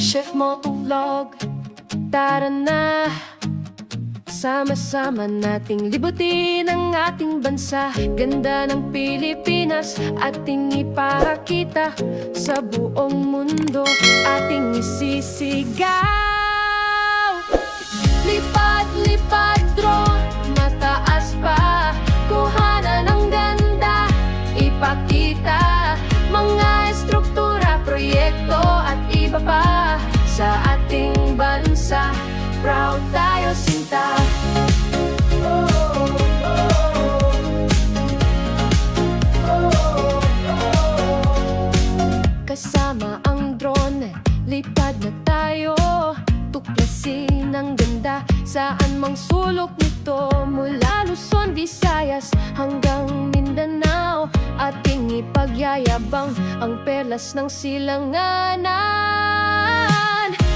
Chef Motovlog, tara na. Sama-sama nating libutin ang ating bansa. Ganda ng Pilipinas ating ipakita sa buong mundo, ating isisigaw. Lipad-lipad drone, mataas pa, kuhanan ng ganda, ipakita mga estruktura, proyekto at iba pa sa ating bansa. Proud tayo, sinta. Kasama ang drone, lipad na tayo, tuklasin ang ganda saan mang sulok nito. Mula Luzon, Visayas hanggang Mindanao, ating ipagyayabang ang perlas ng silanganan.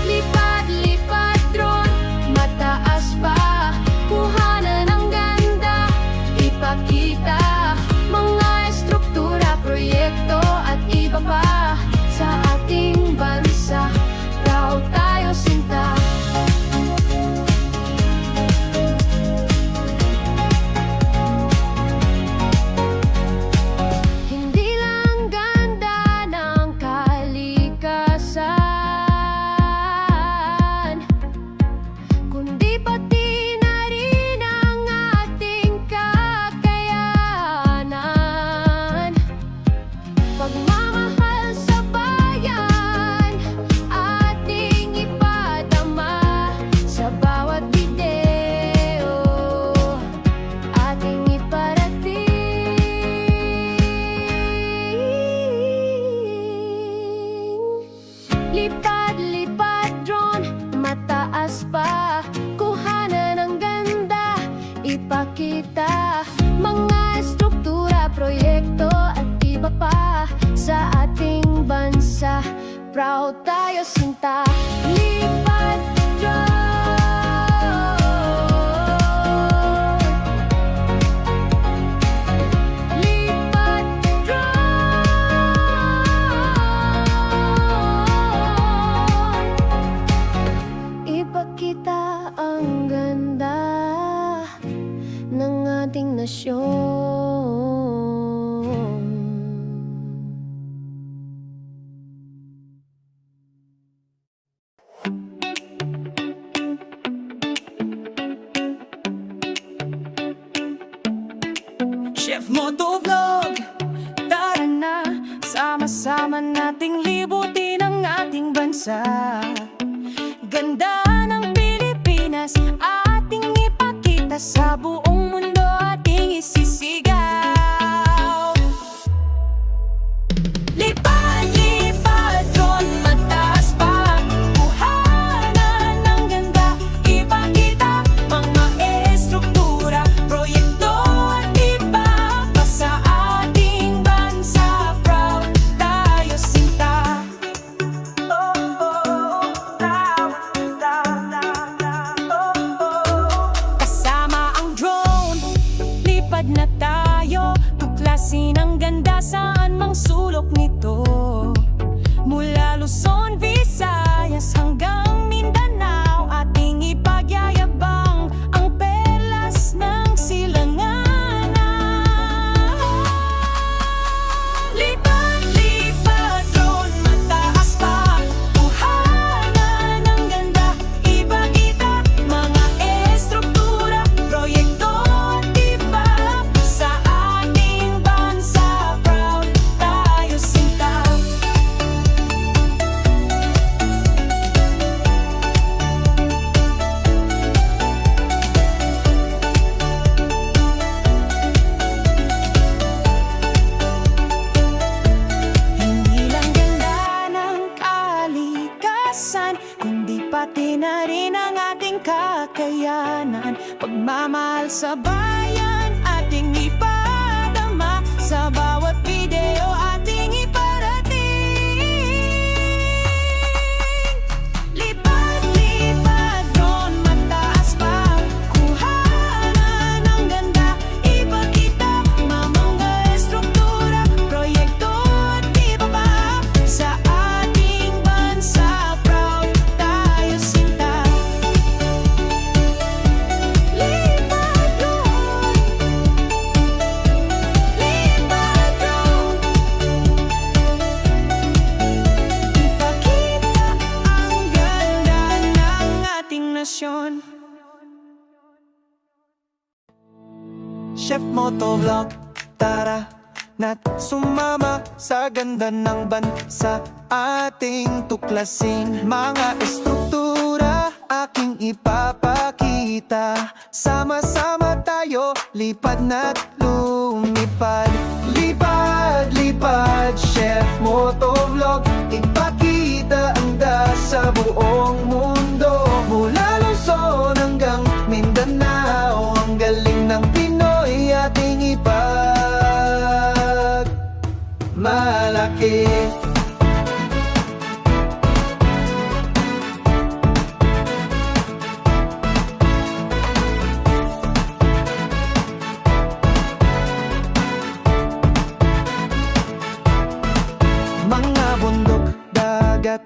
Lipad-lipad drone, mataas pa, kuhanan ng ganda, ipakita mga estruktura, proyekto at iba pa sa ating bansa. Proud tayo, sinta. Hindi lang ganda ng kalikasan, kundi pati na rin ang ating kakayanan. Pagmamahal sa bayan, ating ipadama sa bawat video, ating iparating. Lipad-lipad drone, mataas pa, kuhanan ng ganda, ipakita mga estruktura, proyekto at iba pa sa ating bansa. Proud tayo, sinta. Lipad drone. Lipad drone. Ipakita ang ganda ng ating nasyon. Chef Motovlog, tara na, sama-sama nating libutin ang ating bansa. Ganda ng Pilipinas ating ipakita sa buong mundo, ating isisigaw. Lipad-lipad drone, mataas pa, kuhanan ng ganda, ipakita mga estruktura, proyekto at iba pa sa ating bansa. Proud tayo, sinta. Kasama ang drone, lipad na tayo, tuklasin ang ganda saan mang sulok nito. Mula Luzon, Visayas hanggang Mindanao, ating ipagyayabang ang perlas ng silanganan. Lipad-lipad drone, mataas pa, kuhanan ng ganda, ipakita mga estruktura, proyekto at iba sa ating bansa. Proud tayo, sinta. Hindi lang ganda ng kalikasan, kundi pati na rin ang ating kakayanan. Pagmamahal sa bayan, ating ipadama sa bawat video, ating iparating. Lipad-lipad drone, mataas pa, kuhanan ng ganda, ipakita mga estruktura, proyekto at iba pa sa ating bansa. Proud Chef Motovlog, tara na't sumama sa ganda ng bansa. Ating tuklasin mga estruktura, aking ipapakita. Sama-sama tayo, lipad na't lumipad. Lipad, lipad, Chef Motovlog, ipakita ang sa buong mundo. Mula Luzon hanggang Mindanao, ang galing ng Pinoy ating ipag malaki. Mga bundok, dagat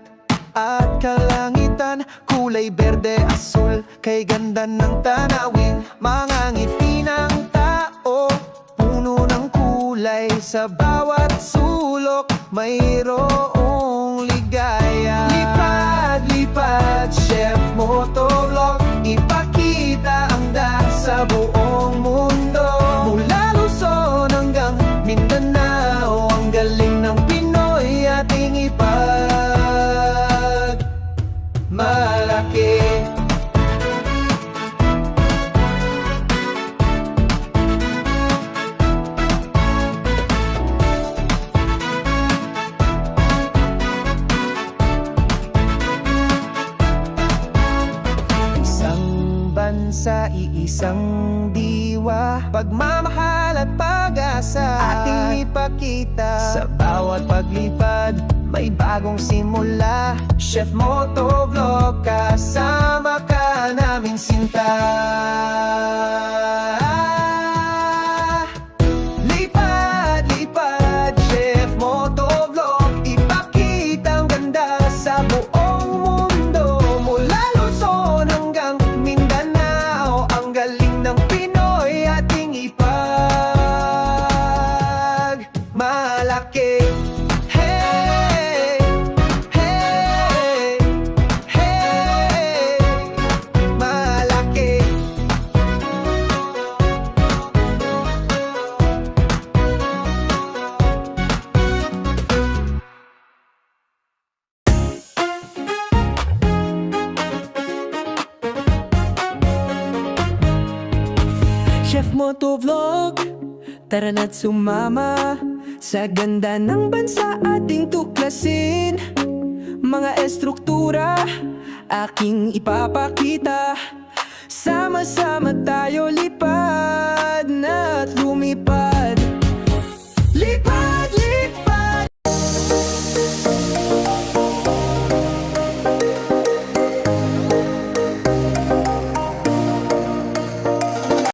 at kalangitan, kulay berde, asul, kay ganda ng tanawin. Mga ngiti ng tao, puno ng kulay, sa bawat sulok mayroong ligaya. Lipad, lipad, Chef Motovlog, ipakita ang sa buong mundo. Mula Luzon hanggang Mindanao, ang galing ng Pinoy ating ipag malaki. Isang bansa, iisang diwa, pagmamahal at pag-asa ating ipakita. Sa bawat paglipad, may bagong simula. Chef Motovlog, kasama ka namin sinta. Lipad, lipad, Chef Motovlog, ipakita ang ganda sa buong mundo. Mula Luzon hanggang Mindanao, ang galing ng Pinoy ating ipag malaki. Hey, hey, hey, malaki. Chef Motovlog, tara na't sumama sa ganda ng bansa ating tuklasin. Mga estruktura, aking ipapakita. Sama-sama tayo, lipad na't lumipad.